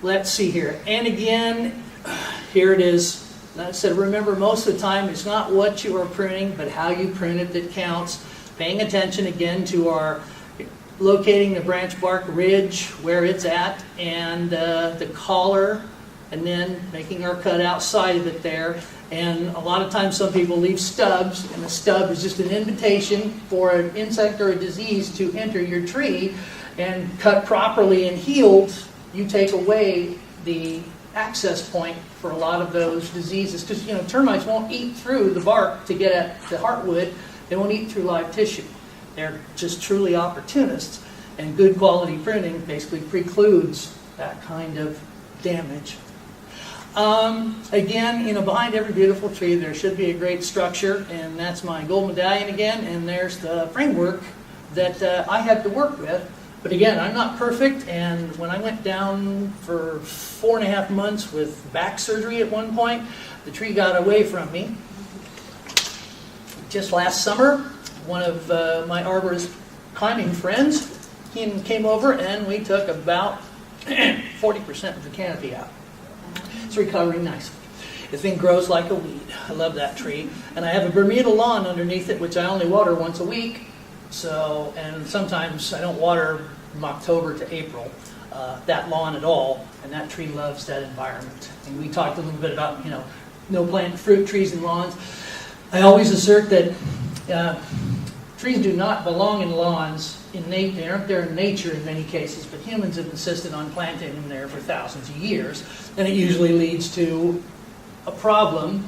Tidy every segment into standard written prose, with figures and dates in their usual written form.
let's see here. And again, here it is. I said, remember, most of the time it's not what you are pruning, but how you prune it that counts. Paying attention again to our locating the branch bark ridge where it's at, and the collar, and then making our cut outside of it there. And a lot of times some people leave stubs, and the stub is just an invitation for an insect or a disease to enter your tree. And cut properly and healed, you take away the access point for a lot of those diseases. Because, you know, termites won't eat through the bark to get at the heartwood. They won't eat through live tissue. They're just truly opportunists. And good quality pruning basically precludes that kind of damage. Again, you know, behind every beautiful tree there should be a great structure, and that's my gold medallion again, and there's the framework that I had to work with. But again, I'm not perfect, and when I went down for 4.5 months with back surgery at one point, the tree got away from me. Just last summer, one of my arborist climbing friends, he came over and we took about 40% of the canopy out. It's recovering nicely. The thing grows like a weed. I love that tree. And I have a Bermuda lawn underneath it, which I only water once a week. So, and sometimes I don't water from October to April that lawn at all. And that tree loves that environment. And we talked a little bit about, you know, no plant fruit trees in lawns. I always assert that trees do not belong in lawns. They aren't there in nature in many cases, but humans have insisted on planting them there for thousands of years. And it usually leads to a problem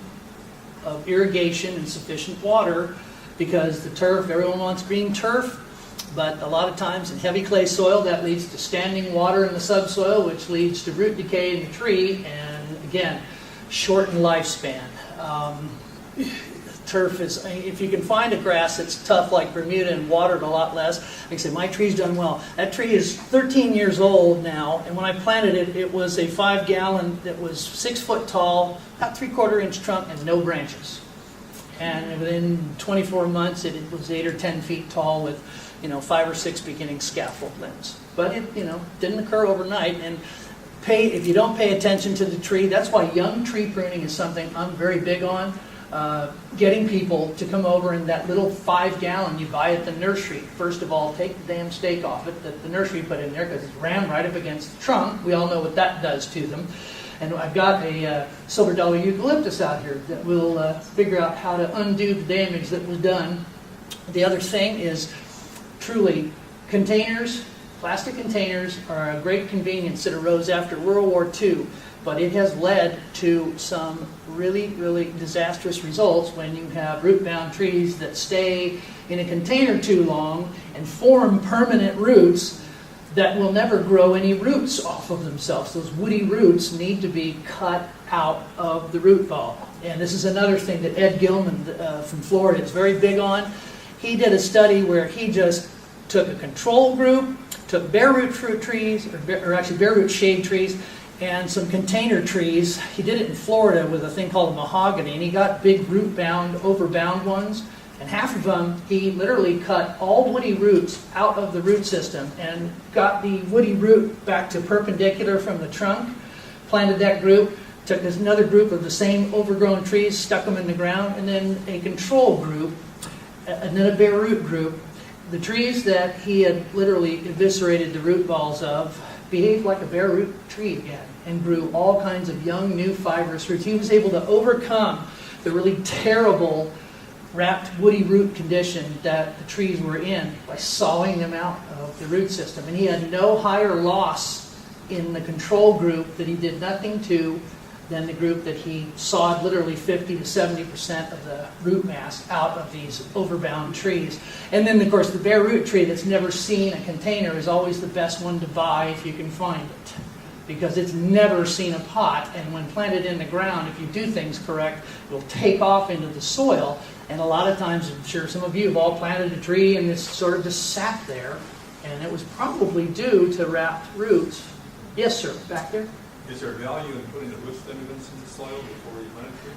of irrigation and sufficient water, because the turf, everyone wants green turf, but a lot of times in heavy clay soil that leads to standing water in the subsoil, which leads to root decay in the tree, and again, shortened lifespan. Turf is, if you can find a grass that's tough like Bermuda and watered a lot less, like I say, my tree's done well. That tree is 13 years old now, and when I planted it, it was a 5-gallon that was 6 foot tall, about 3/4 inch trunk, and no branches. And within 24 months, it was 8 or 10 feet tall with, you know, 5 or 6 beginning scaffold limbs. But it, you know, didn't occur overnight. And if you don't pay attention to the tree, that's why young tree pruning is something I'm very big on. Getting people to come over in that little 5-gallon you buy at the nursery. First of all, take the damn stake off it that the nursery put in there, because it's rammed right up against the trunk. We all know what that does to them. And I've got a silver dollar eucalyptus out here that will figure out how to undo the damage that was done. The other thing is, truly, containers, plastic containers are a great convenience that arose after World War II. But it has led to some really, really disastrous results when you have root-bound trees that stay in a container too long and form permanent roots that will never grow any roots off of themselves. Those woody roots need to be cut out of the root ball. And this is another thing that Ed Gilman from Florida is very big on. He did a study where he just took a control group, took bare root fruit trees, or actually bare root shade trees, and some container trees. He did it in Florida with a thing called mahogany, and he got big root-bound, overbound ones, and half of them he literally cut all woody roots out of the root system and got the woody root back to perpendicular from the trunk, planted that group, took another group of the same overgrown trees, stuck them in the ground, and then a control group, and then a bare root group. The trees that he had literally eviscerated the root balls of behaved like a bare root tree again and grew all kinds of young, new, fibrous roots. He was able to overcome the really terrible wrapped woody root condition that the trees were in by sawing them out of the root system. And he had no higher loss in the control group that he did nothing to than the group that he sawed literally 50 to 70% of the root mass out of these overbound trees. And then, of course, the bare root tree that's never seen a container is always the best one to buy if you can find it, because it's never seen a pot, and when planted in the ground, if you do things correct, it will take off into the soil. And a lot of times, I'm sure some of you have all planted a tree and it's sort of just sat there, and it was probably due to wrapped roots. Yes, sir, back there? Is there value in putting the root stimulants in the soil before you plant a tree?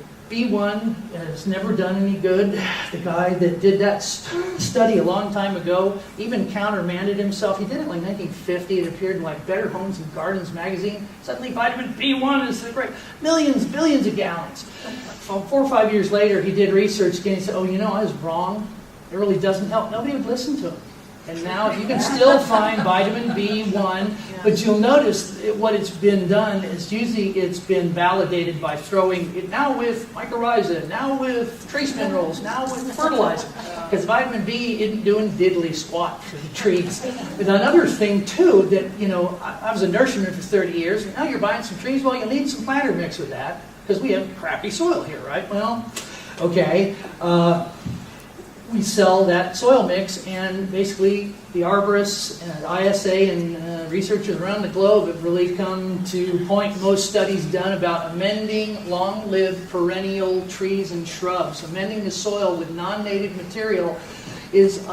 B1 has never done any good. The guy that did that study a long time ago even countermanded himself. He did it in like 1950. It appeared in like Better Homes and Gardens magazine. Suddenly vitamin B1 is great. Millions, billions of gallons. 4 or 5 years later, he did research again. He said, oh, you know, I was wrong. It really doesn't help. Nobody would listen to him. And now you can still find vitamin B1, but you'll notice what it's been done is usually it's been validated by throwing it now with mycorrhiza, now with trace minerals, now with fertilizer. Because vitamin B isn't doing diddly squat for the trees. But another thing too that, you know, I was a nurseryman for 30 years, and now you're buying some trees, well, you'll need some planter mix with that, because we have crappy soil here, right? Well, okay. We sell that soil mix, and basically the arborists and ISA and researchers around the globe have really come to point most studies done about amending long-lived perennial trees and shrubs. Amending the soil with non-native material is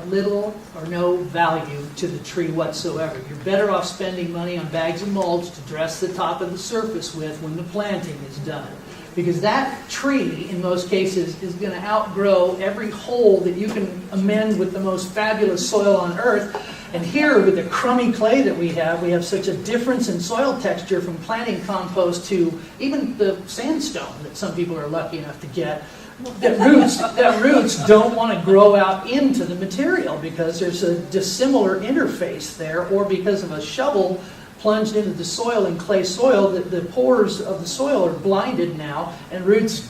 little or no value to the tree whatsoever. You're better off spending money on bags of mulch to dress the top of the surface with when the planting is done. Because that tree, in most cases, is going to outgrow every hole that you can amend with the most fabulous soil on earth. And here, with the crummy clay that we have such a difference in soil texture from planting compost to even the sandstone that some people are lucky enough to get, that roots don't want to grow out into the material because there's a dissimilar interface there, or because of a shovel plunged into the soil in clay soil, the pores of the soil are blinded now, and roots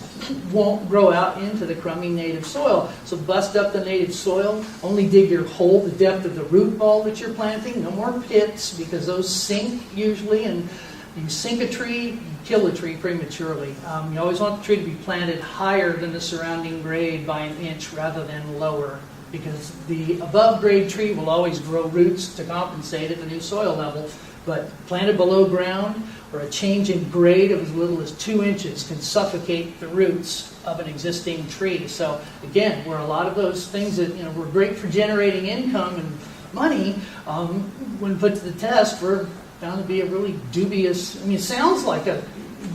won't grow out into the crummy native soil. So bust up the native soil, only dig your hole, the depth of the root ball that you're planting, no more pits, because those sink usually, and you sink a tree, you kill a tree prematurely. You always want the tree to be planted higher than the surrounding grade by an inch rather than lower, because the above grade tree will always grow roots to compensate at the new soil level. But planted below ground, or a change in grade of as little as 2 inches can suffocate the roots of an existing tree. So again, where a lot of those things that were great for generating income and money, when put to the test, were found to be a really dubious. I mean, it sounds like you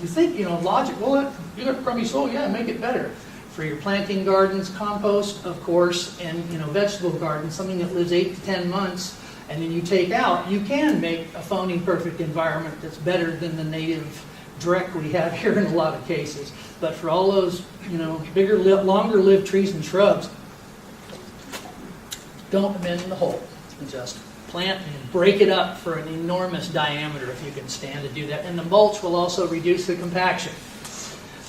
think logic. Well, you got crummy soil, yeah, make it better. For your planting gardens, compost, of course, and vegetable gardens, something that lives 8 to 10 months. And then you take out, you can make a phony perfect environment that's better than the native dreck we have here in a lot of cases. But for all those, bigger, longer lived trees and shrubs, don't amend the hole. Just plant and break it up for an enormous diameter if you can stand to do that. And the mulch will also reduce the compaction.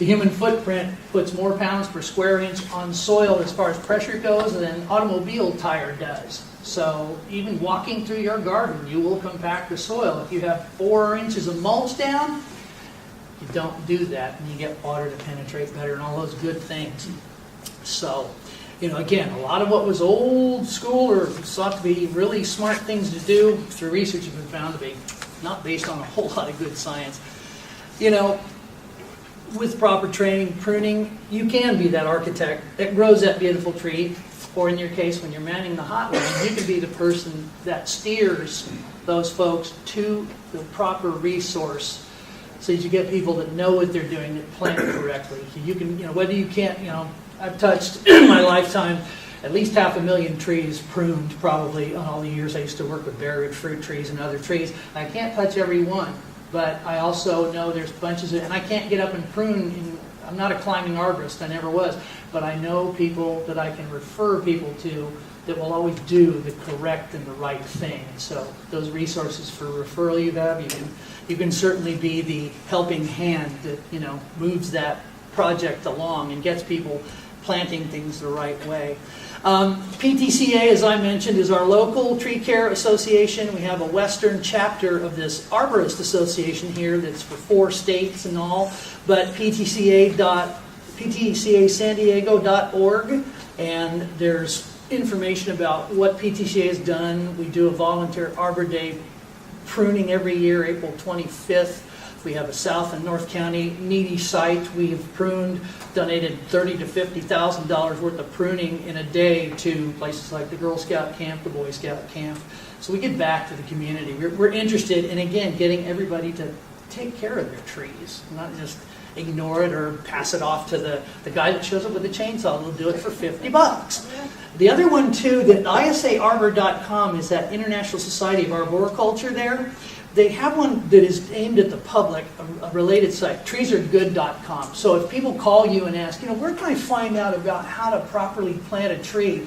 The human footprint puts more pounds per square inch on soil as far as pressure goes than an automobile tire does. So even walking through your garden, you will compact the soil. If you have 4 inches of mulch down, you don't do that, and you get water to penetrate better and all those good things. So, again, a lot of what was old school or thought to be really smart things to do through research have been found to be not based on a whole lot of good science. With proper training, pruning, you can be that architect that grows that beautiful tree. Or in your case, when you're manning the hotline, you can be the person that steers those folks to the proper resource, so that you get people that know what they're doing, that plant correctly. You can, whether you can't, I've touched in my lifetime at least 500,000 trees pruned, probably on all the years I used to work with berry fruit trees and other trees. I can't touch every one, but I also know there's bunches of, and I can't get up and prune. I'm not a climbing arborist, I never was, but I know people that I can refer people to that will always do the correct and the right thing. So those resources for referral you have, you can certainly be the helping hand that moves that project along and gets people planting things the right way. PTCA, as I mentioned, is our local tree care association. We have a western chapter of this arborist association here that's for 4 states and all, but ptcasandiego.org, and there's information about what PTCA has done. We do a volunteer Arbor Day pruning every year, April 25th. We have a South and North County needy site. We've pruned, donated $30,000 to $50,000 worth of pruning in a day to places like the Girl Scout camp, the Boy Scout camp. So we get back to the community. We're interested in, again, getting everybody to take care of their trees, not just ignore it or pass it off to the guy that shows up with a chainsaw who'll do it for $50. The other one too, that isaarbor.com is that International Society of Arboriculture there. They have one that is aimed at the public, a related site, treesaregood.com. So if people call you and ask, where can I find out about how to properly plant a tree?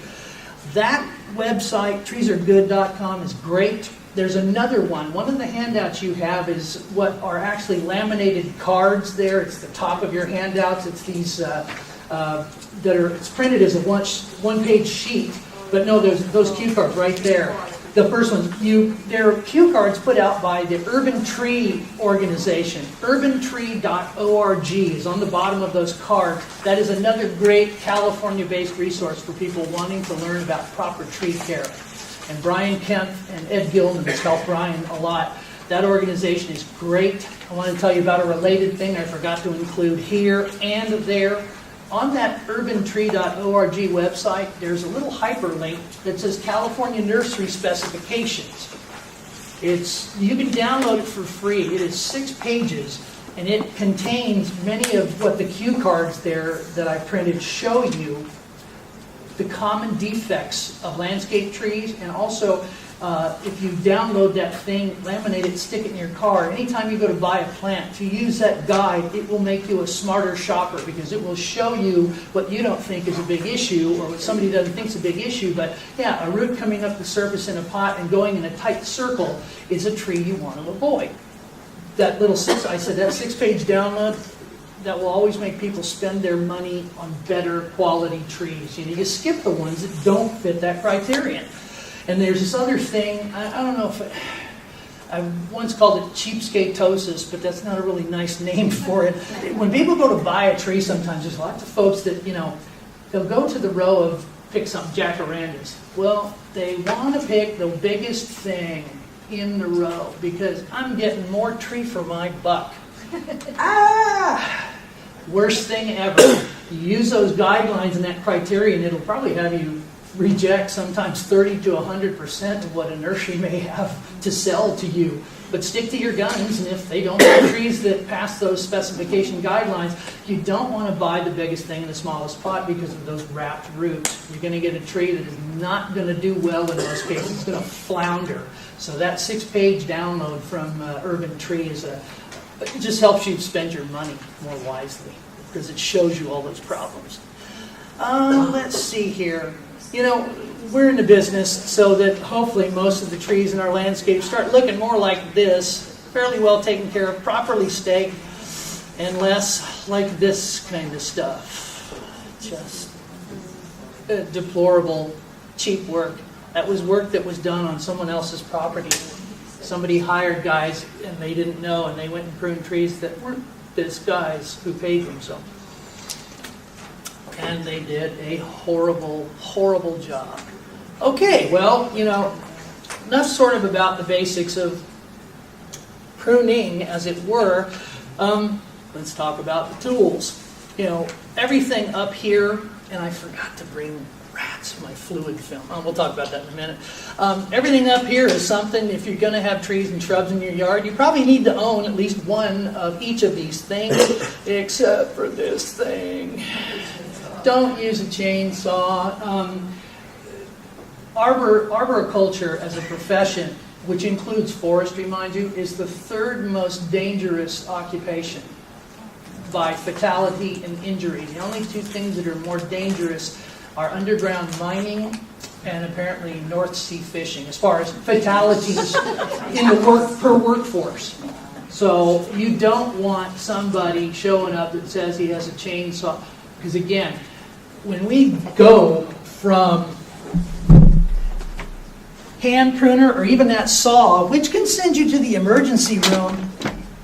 That website, treesaregood.com, is great. There's another one. One of the handouts you have is what are actually laminated cards there. It's the top of your handouts. It's these it's printed as a one-page sheet. But no, there's those cue cards right there. The first one, they're cue cards put out by the Urban Tree organization. Urbantree.org is on the bottom of those cards. That is another great California-based resource for people wanting to learn about proper tree care. And Brian Kemp and Ed Gilman has helped Brian a lot. That organization is great. I want to tell you about a related thing I forgot to include here and there. On that urbantree.org website, there's a little hyperlink that says California Nursery Specifications. You can download it for free. It is 6 pages, and it contains many of what the cue cards there that I printed show you, the common defects of landscape trees, and also if you download that thing, laminate it, stick it in your car, anytime you go to buy a plant, to use that guide, it will make you a smarter shopper because it will show you what you don't think is a big issue or what somebody doesn't think is a big issue. But yeah, a root coming up the surface in a pot and going in a tight circle is a tree you want to avoid. That little that 6-page download, that will always make people spend their money on better quality trees. You skip the ones that don't fit that criterion. And there's this other thing, I don't know if I once called it cheapskatosis, but that's not a really nice name for it. When people go to buy a tree sometimes, there's lots of folks that, they'll go to the row of pick some jacarandas. Well, they want to pick the biggest thing in the row because I'm getting more tree for my buck. Worst thing ever. You use those guidelines and that criterion, it'll probably have you reject sometimes 30 to 100% of what a nursery may have to sell to you. But stick to your guns, and if they don't have trees that pass those specification guidelines, you don't want to buy the biggest thing in the smallest pot because of those wrapped roots. You're going to get a tree that is not going to do well in most cases. It's going to flounder. So that 6-page download from Urban Tree it just helps you spend your money more wisely because it shows you all those problems. Let's see here. We're in the business so that hopefully most of the trees in our landscape start looking more like this, fairly well taken care of, properly staked, and less like this kind of stuff. Just deplorable, cheap work. That was work that was done on someone else's property. Somebody hired guys and they didn't know, and they went and pruned trees that weren't this guys who paid them so. And they did a horrible, horrible job. Okay, well, enough sort of about the basics of pruning, as it were. Let's talk about the tools. Everything up here, and I forgot to bring rats, my fluid film. We'll talk about that in a minute. Everything up here is something, if you're going to have trees and shrubs in your yard, you probably need to own at least one of each of these things, except for this thing. Don't use a chainsaw. Arboriculture as a profession, which includes forestry, mind you, is the 3rd most dangerous occupation by fatality and injury. The only 2 things that are more dangerous are underground mining and apparently North Sea fishing, as far as fatalities in the per workforce. So you don't want somebody showing up that says he has a chainsaw, because again, when we go from hand pruner or even that saw, which can send you to the emergency room,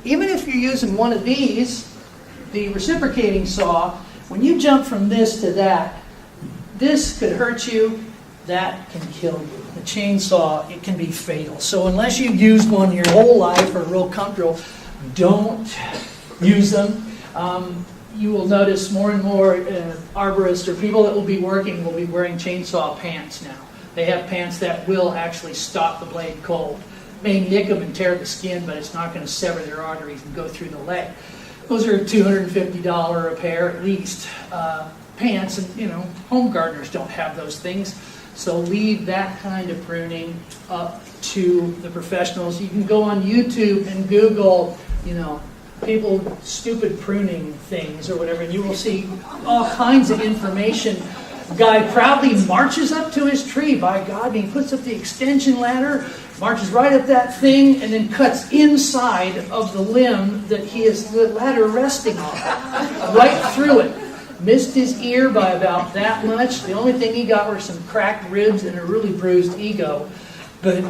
even if you're using one of these, the reciprocating saw, when you jump from this to that, this could hurt you, that can kill you. The chainsaw, it can be fatal. So unless you've used one your whole life or real comfortable, don't use them. You will notice more and more arborists or people that will be working will be wearing chainsaw pants now. They have pants that will actually stop the blade cold. may nick them and tear the skin, but it's not going to sever their arteries and go through the leg. Those are $250 a pair at least. Pants, and home gardeners don't have those things. So leave that kind of pruning up to the professionals. You can go on YouTube and Google, people stupid pruning things or whatever, and you will see all kinds of information. Guy proudly marches up to his tree, by God, and he puts up the extension ladder, marches right at that thing, and then cuts inside of the limb that he is the ladder resting on, right through it. Missed his ear by about that much. The only thing he got were some cracked ribs and a really bruised ego. But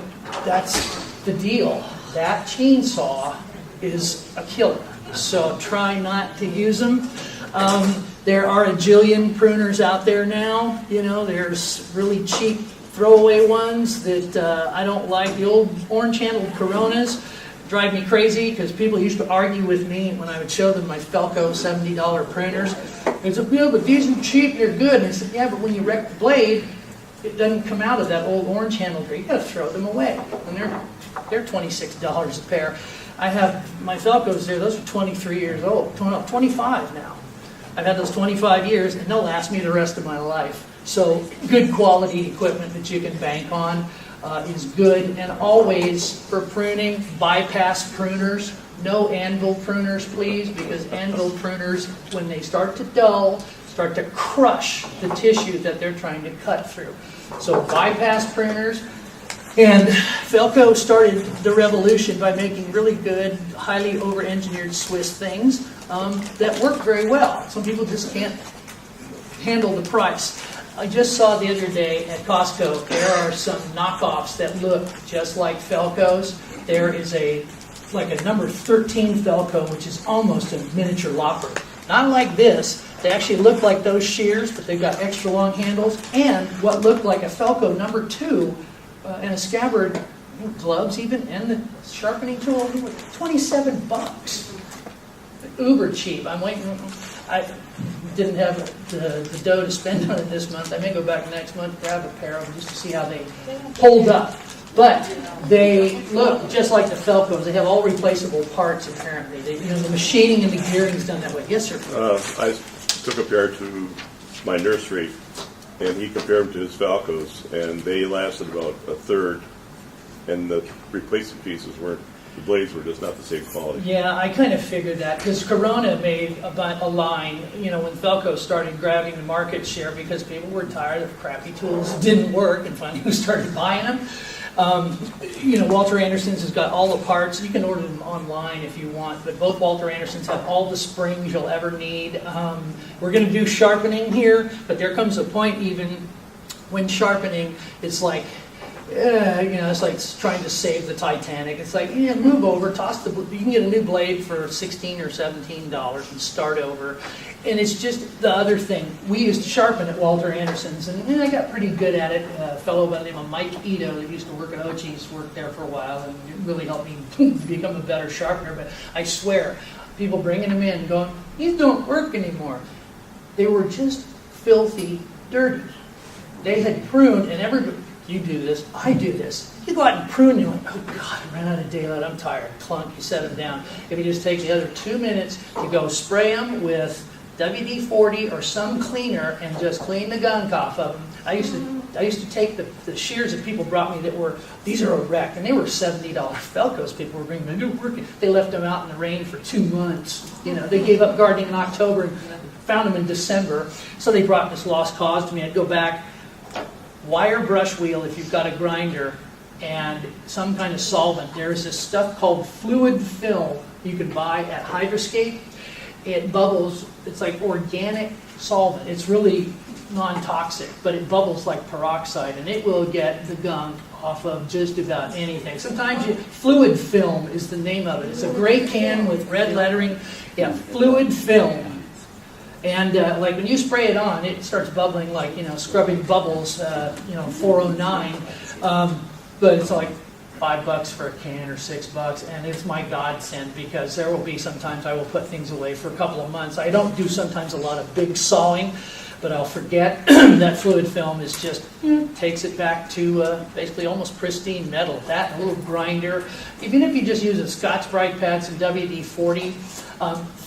that's the deal. That chainsaw is a killer. So try not to use them. There are a jillion pruners out there now. There's really cheap throwaway ones that I don't like. The old orange-handled Coronas drive me crazy because people used to argue with me when I would show them my Felco $70 pruners. They said, yeah, but these are cheap, they're good. And I said, yeah, but when you wreck the blade, it doesn't come out of that old orange handle grade. You got to throw them away. And they're $26 a pair. I have my Felcos there, those are 23 years old, 25 now. I've had those 25 years, and they'll last me the rest of my life. So good quality equipment that you can bank on is good. And always, for pruning, bypass pruners. No anvil pruners, please, because anvil pruners, when they start to dull, start to crush the tissue that they're trying to cut through. So bypass pruners. And Felco started the revolution by making really good, highly over-engineered Swiss things that work very well. Some people just can't handle the price. I just saw the other day at Costco, there are some knockoffs that look just like Felcos. There is like a number 13 Felco, which is almost a miniature lopper. Not like this. They actually look like those shears, but they've got extra long handles, and what looked like a Felco number 2 and a scabbard, gloves even, and the sharpening tool, $27. Uber cheap. I'm waiting. I didn't have the dough to spend on it this month. I may go back next month, grab a pair of them just to see how they hold up. But they look just like the Felcos. They have all replaceable parts, apparently. The machining and the gearing is done that way. Yes, sir? I took a pair to my nursery, and he compared them to his Falcos, and they lasted about a third, and the replacement pieces the blades were just not the same quality. Yeah, I kind of figured that, because Corona made a line, when Felco started grabbing the market share because people were tired of crappy tools that didn't work, and finally we started buying them. Walter Anderson's has got all the parts. You can order them online if you want, but both Walter Anderson's have all the springs you'll ever need. We're going to do sharpening here, but there comes a point even when sharpening, it's like, it's like trying to save the Titanic. It's like, move over, toss you can get a new blade for $16 or $17 and start over. And it's just the other thing. We used to sharpen at Walter Anderson's, and I got pretty good at it. A fellow by the name of Mike Ito that used to work at Ochi's worked there for a while, and it really helped me become a better sharpener. But I swear, people bringing them in going, these don't work anymore. They were just filthy dirty. They had pruned, and everybody, you do this, I do this. You go out and prune, you're like, oh God, I ran out of daylight, I'm tired. Clunk, you set them down. If you just take the other 2 minutes to go spray them with WD-40 or some cleaner and just clean the gunk off of them. I used to take the shears that people brought me these are a wreck, and they were $70 Felcos people were bringing them. They were working. They left them out in the rain for 2 months. They gave up gardening in October and found them in December. So they brought this lost cause to me. I'd go back, wire brush wheel if you've got a grinder, and some kind of solvent. There's this stuff called fluid film you can buy at Hydroscape. It bubbles. It's like organic solvent. It's really non-toxic, but it bubbles like peroxide, and it will get the gunk off of just about anything. Sometimes fluid film is the name of it. It's a gray can with red lettering. Yeah, fluid film. And like when you spray it on, it starts bubbling like, scrubbing bubbles, 409. But it's like $5 for a can or $6, and it's my godsend because there will be sometimes I will put things away for a couple of months. I don't do sometimes a lot of big sawing, but I'll forget. That fluid film is just, takes it back to basically almost pristine metal. That and a little grinder. Even if you just use a Scotch-Brite pad, some WD-40.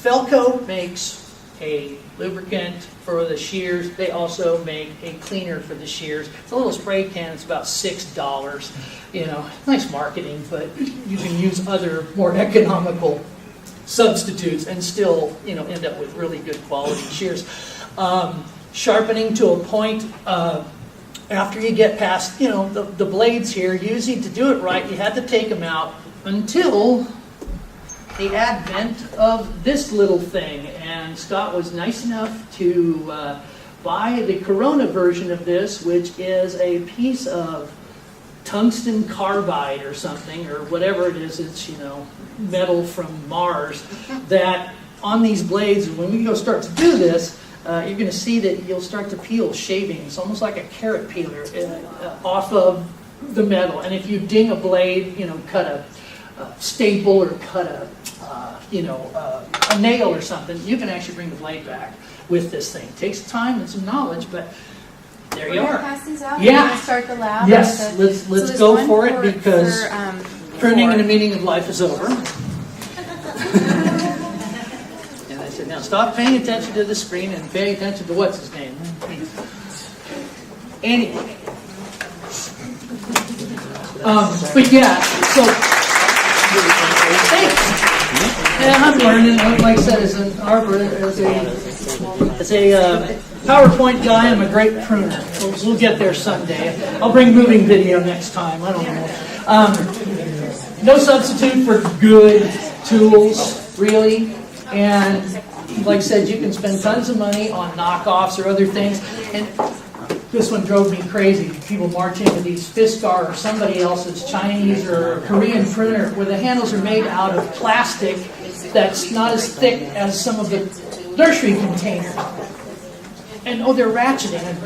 Felco makes a lubricant for the shears. They also make a cleaner for the shears. It's a little spray can. It's about $6. Nice marketing, but you can use other more economical substitutes and still, end up with really good quality shears. Sharpening to a point. After you get past, the blades here, usually to do it right, you had to take them out until the advent of this little thing. And Scott was nice enough to buy the Corona version of this, which is a piece of tungsten carbide or something, or whatever it is. It's, metal from Mars, that on these blades, when we go start to do this, you're going to see that you'll start to peel shavings, almost like a carrot peeler, off of the metal. And if you ding a blade, cut a staple or cut a nail or something, you can actually bring the blade back with this thing. It takes time and some knowledge, but there you are. Pass these out? Yeah. We're gonna start the lab. Yes, let's there's go one for it, because pruning and the for- meaning of life is over. And I said, now stop paying attention to the screen and pay attention to what's his name. Anyway. But yeah, so thanks. And I'm learning, like I said, as an arborist, as a PowerPoint guy, I'm a great pruner. We'll get there someday. I'll bring moving video next time. I don't know. No substitute for good tools, really. And like I said, you can spend tons of money on knockoffs or other things. And this one drove me crazy. People march into these Fiskar or somebody else's Chinese or Korean printer where the handles are made out of plastic that's not as thick as some of the nursery containers. And they're ratcheting.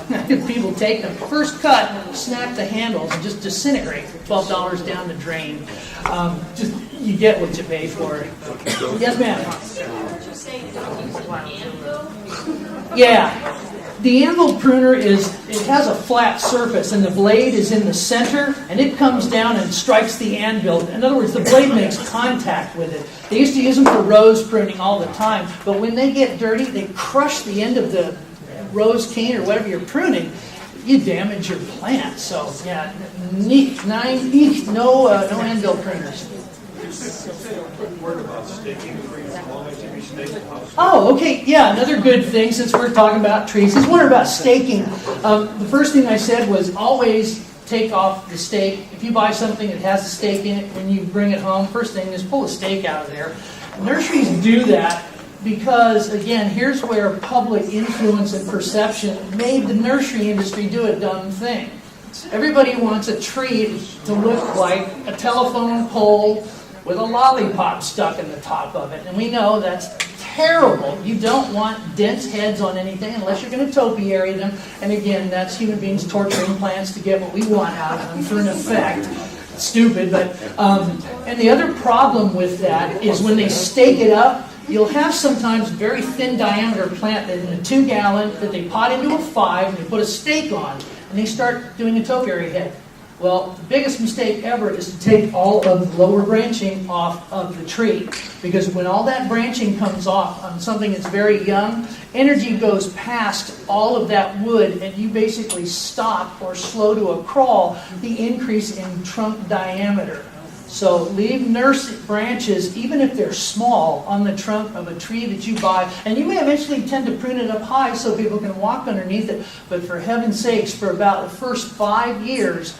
And people take them. First cut, snap the handles and just disintegrate. $12 down the drain. You get what you pay for it. Yes, ma'am. Did you say don't use an anvil? Yeah. The anvil pruner it has a flat surface, and the blade is in the center, and it comes down and strikes the anvil. In other words, the blade makes contact with it. They used to use them for rose pruning all the time, but when they get dirty, they crush the end of the rose cane or whatever you're pruning. You damage your plant. So yeah, no anvil pruners. Oh, okay, yeah, another good thing, since we're talking about trees, is wondering about staking. The first thing I said was always take off the stake. If you buy something that has a stake in it, when you bring it home, first thing is pull the stake out of there. Nurseries do that because, again, here's where public influence and perception made the nursery industry do a dumb thing. Everybody wants a tree to look like a telephone pole with a lollipop stuck in the top of it. And we know that's terrible. You don't want dense heads on anything unless you're going to topiary them. And again, that's human beings torturing plants to get what we want out of them for an effect. Stupid, but... and the other problem with that is when they stake it up, you'll have sometimes very thin diameter plant that in a 2-gallon that they pot into a 5 and they put a stake on, and they start doing a topiary head. Well, the biggest mistake ever is to take all of the lower branching off of the tree. Because when all that branching comes off on something that's very young, energy goes past all of that wood and you basically stop or slow to a crawl the increase in trunk diameter. So leave branches, even if they're small, on the trunk of a tree that you buy. And you may eventually tend to prune it up high so people can walk underneath it. But for heaven's sakes, for about the first 5 years,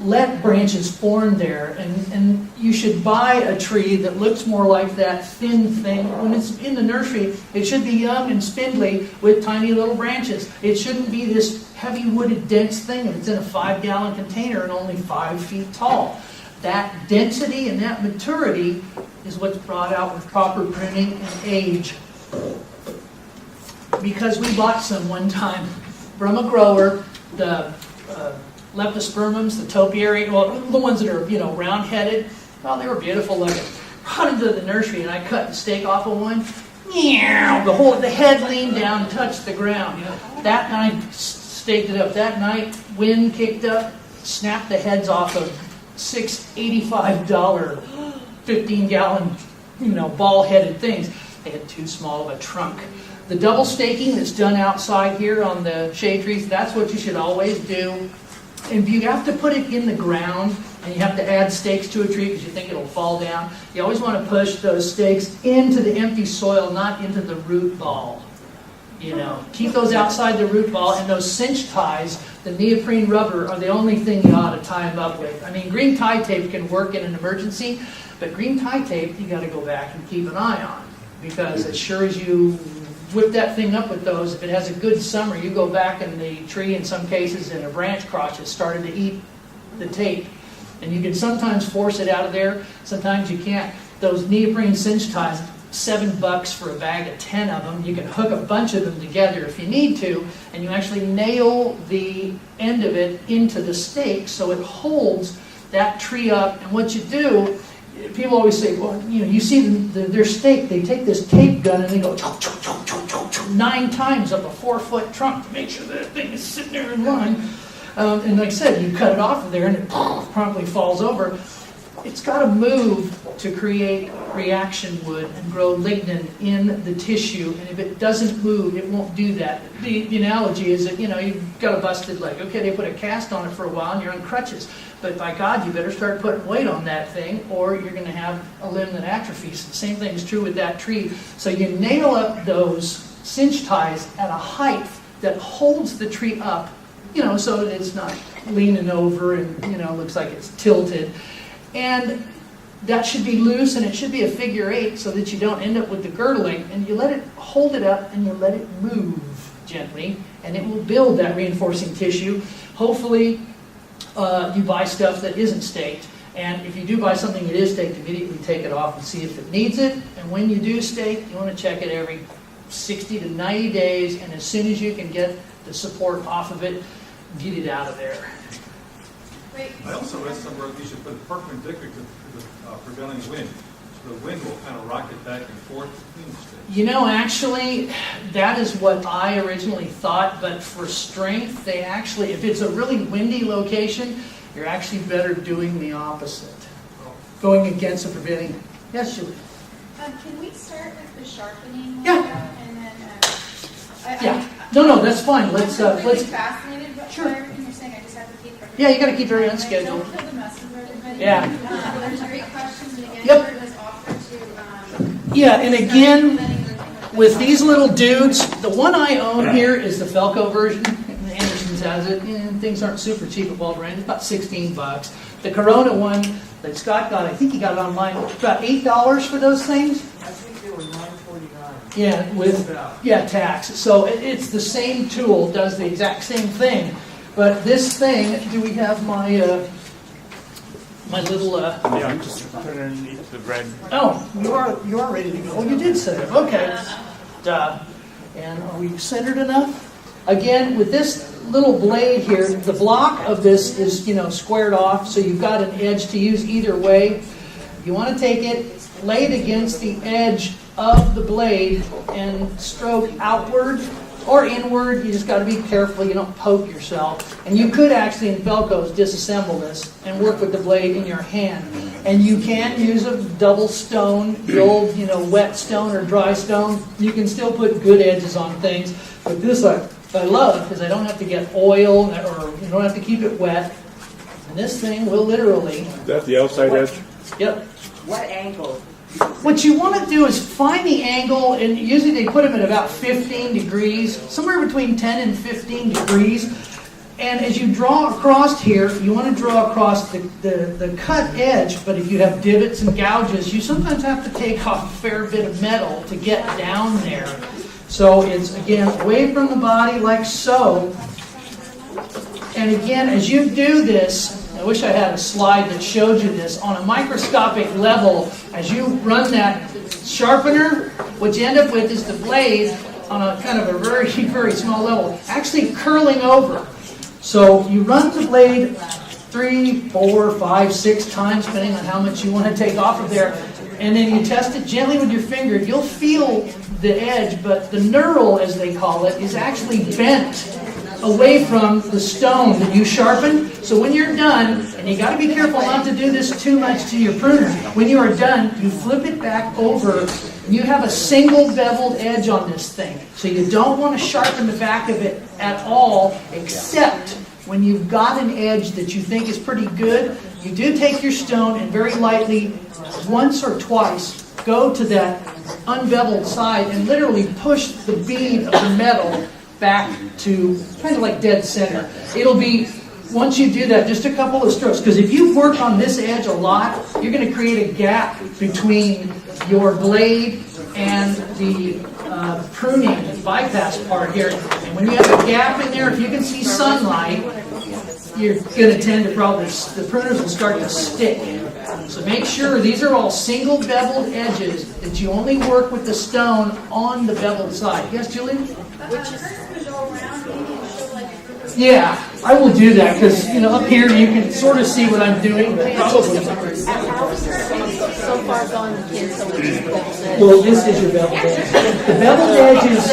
let branches form there, and you should buy a tree that looks more like that thin thing. When it's in the nursery, it should be young and spindly with tiny little branches. It shouldn't be this heavy wooded dense thing if it's in a 5-gallon container and only 5 feet tall. That density and that maturity is what's brought out with proper pruning and age. Because we bought some one time from a grower, the leptospermums, the topiary, well, the ones that are, round-headed. Well, they were beautiful looking. Brought them to the nursery, and I cut the stake off of one. the head leaned down and touched the ground. That night, staked it up. That night, wind kicked up, snapped the heads off of six $85 15-gallon, ball-headed things. They had too small of a trunk. The double staking that's done outside here on the shade trees, that's what you should always do. And you have to put it in the ground, and you have to add stakes to a tree because you think it'll fall down. You always want to push those stakes into the empty soil, not into the root ball. Keep those outside the root ball, and those cinch ties, the neoprene rubber, are the only thing you ought to tie them up with. I mean, green tie tape can work in an emergency, but green tie tape you got to go back and keep an eye on, because as sure as you whip that thing up with those, if it has a good summer, you go back and the tree, in some cases, in a branch crotch has started to eat the tape. And you can sometimes force it out of there, sometimes you can't. Those neoprene cinch ties, $7 for a bag of 10 of them. You can hook a bunch of them together if you need to, and you actually nail the end of it into the stake so it holds that tree up. And what you do, people always say, well, you see their stake, they take this tape gun and they go 9 times up a 4-foot trunk to make sure that thing is sitting there in line. And like I said, you cut it off of there and it promptly falls over. It's got to move to create reaction wood and grow lignin in the tissue. And if it doesn't move, it won't do that. The analogy is that, you've got a busted leg. Okay, they put a cast on it for a while and you're on crutches. But by God, you better start putting weight on that thing or you're going to have a limb that atrophies. The same thing is true with that tree. So you nail up those cinch ties at a height that holds the tree up, so that it's not leaning over and, looks like it's tilted. And that should be loose, and it should be a figure 8 so that you don't end up with the girdling. And you let it hold it up and you let it move gently, and it will build that reinforcing tissue. Hopefully, you buy stuff that isn't staked. And if you do buy something that is staked, immediately take it off and see if it needs it. And when you do stake, you want to check it every 60 to 90 days, and as soon as you can get the support off of it, get it out of there. Wait, I also read somewhere that you should put it perpendicular to the prevailing wind. So the wind will kind of rock it back and forth between the sticks. Actually, that is what I originally thought, but for strength, they actually, if it's a really windy location, you're actually better doing the opposite. Going against the prevailing. Yes, Julie? can we start with the sharpening? Yeah. And then, Yeah. No, that's fine. I'm Let's really fascinated by Sure. everything you're saying. I just have to keep everything. Yeah, you got to keep everything on schedule. Don't kill the messenger, everybody. Yeah. There's great questions, and again, Yep. Kurt has offered to. Yeah, and again, start with these little dudes, the one I own here is the Felco version. And Anderson's has it. And things aren't super cheap at Walmart. It's about $16. The Corona one that Scott got, I think he got it online, about $8 for those things. I think they were $9.49. Yeah, with tax. So it's the same tool, does the exact same thing. But this thing, do we have my my little? Yeah, just put it underneath the red. Oh, you are ready to go. Oh, you did set it. Okay. Duh. And are we centered enough? Again, with this little blade here, the block of this is squared off, so you've got an edge to use either way. You want to take it, lay it against the edge of the blade, and stroke outward or inward. You just got to be careful you don't poke yourself. And you could actually, in Velcros, disassemble this and work with the blade in your hand. And you can use a double stone, the old wet stone or dry stone. You can still put good edges on things. But this I love because I don't have to get oil or you don't have to keep it wet. And this thing will literally. Is that the outside edge? Yep. What angle? What you want to do is find the angle, and usually they put them at about 15 degrees, somewhere between 10 and 15 degrees. And as you draw across here, you want to draw across the cut edge, but if you have divots and gouges, you sometimes have to take off a fair bit of metal to get down there. So it's, again, away from the body like so. And again, as you do this, I wish I had a slide that showed you this. On a microscopic level, as you run that sharpener, what you end up with is the blade on a kind of a very, very small level, actually curling over. So you run the blade 3, 4, 5, 6 times, depending on how much you want to take off of there. and then you test it gently with your finger. You'll feel the edge, but the knurl, as they call it, is actually bent away from the stone that you sharpened. So when you're done, and you got to be careful not to do this too much to your pruner, when you are done, you flip it back over, and you have a single beveled edge on this thing. So you don't want to sharpen the back of it at all, except when you've got an edge that you think is pretty good. You do take your stone and very lightly, once or twice, go to that unbeveled side and literally push the bead of the metal back to kind of like dead center. It'll be, once you do that, just a couple of strokes. Because if you work on this edge a lot, you're going to create a gap between your blade and the pruning bypass part here. And when you have a gap in there, if you can see sunlight, you're going to tend to probably, the pruners will start to stick. So make sure these are all single beveled edges, that you only work with the stone on the beveled side. Yes, Julie? Which is go around, maybe and show like a group of. Yeah, I will do that because, up here you can sort of see what I'm doing. Probably. So far gone, you can't tell which is beveled edge. Well, this is your beveled edge. The beveled edge is